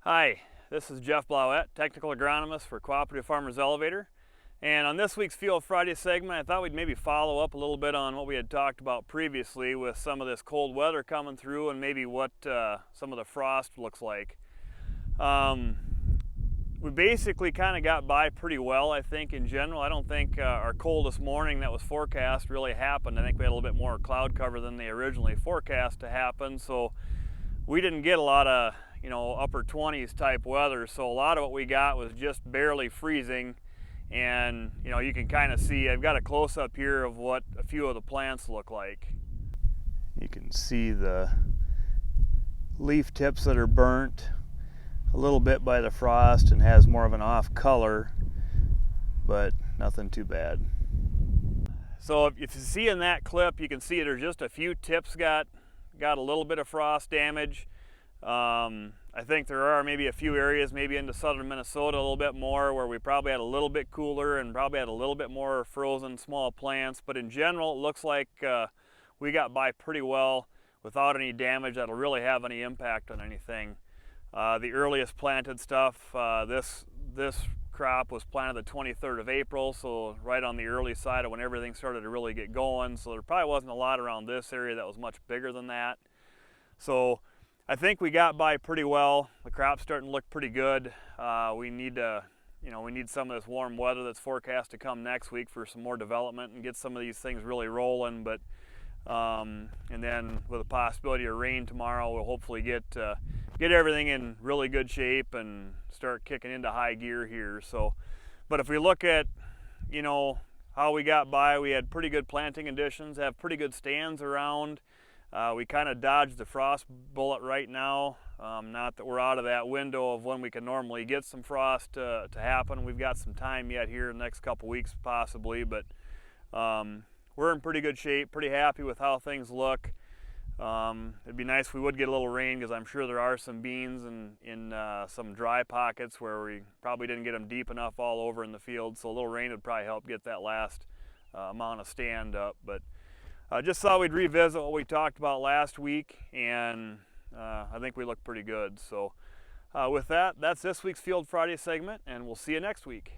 Hi, this is Jeff Blauette, Technical Agronomist for Cooperative Farmers Elevator. And on this week's Field Friday segment, I thought we'd maybe follow up a little bit on what we had talked about previously with some of this cold weather coming through and maybe what some of the frost looks like. We basically kind of got by pretty well, I think, in general. I don't think our coldest morning that was forecast really happened. I think we had a little bit more cloud cover than they originally forecast to happen, so we didn't get a lot of upper 20s type weather, so a lot of what we got was just barely freezing. And you can kind of see, I've got a close-up here of what a few of the plants look like. You can see the leaf tips that are burnt a little bit by the frost and has more of an off color, but nothing too bad. So if you see in that clip, you can see there's just a few tips got a little bit of frost damage. I think there are maybe a few areas, maybe into southern Minnesota a little bit more, where we probably had a little bit cooler and probably had a little bit more frozen small plants. But in general, it looks like we got by pretty well without any damage that'll really have any impact on anything. The earliest planted stuff, this crop was planted the 23rd of April, so right on the early side of when everything started to really get going. So there probably wasn't a lot around this area that was much bigger than that. So I think we got by pretty well. The crop's starting to look pretty good. We need some of this warm weather that's forecast to come next week for some more development and get some of these things really rolling. But and then with the possibility of rain tomorrow, we'll hopefully get everything in really good shape and start kicking into high gear here. So, but if we look at how we got by, we had pretty good planting conditions, have pretty good stands around. We kind of dodged the frost bullet right now. Not that we're out of that window of when we can normally get some frost to happen. We've got some time yet here in the next couple weeks possibly, but we're in pretty good shape, pretty happy with how things look. It'd be nice if we would get a little rain, because I'm sure there are some beans in some dry pockets where we probably didn't get them deep enough all over in the field, so a little rain would probably help get that last amount of stand up. But just thought we'd revisit what we talked about last week, and I think we look pretty good. So with that, that's this week's Field Friday segment, and we'll see you next week.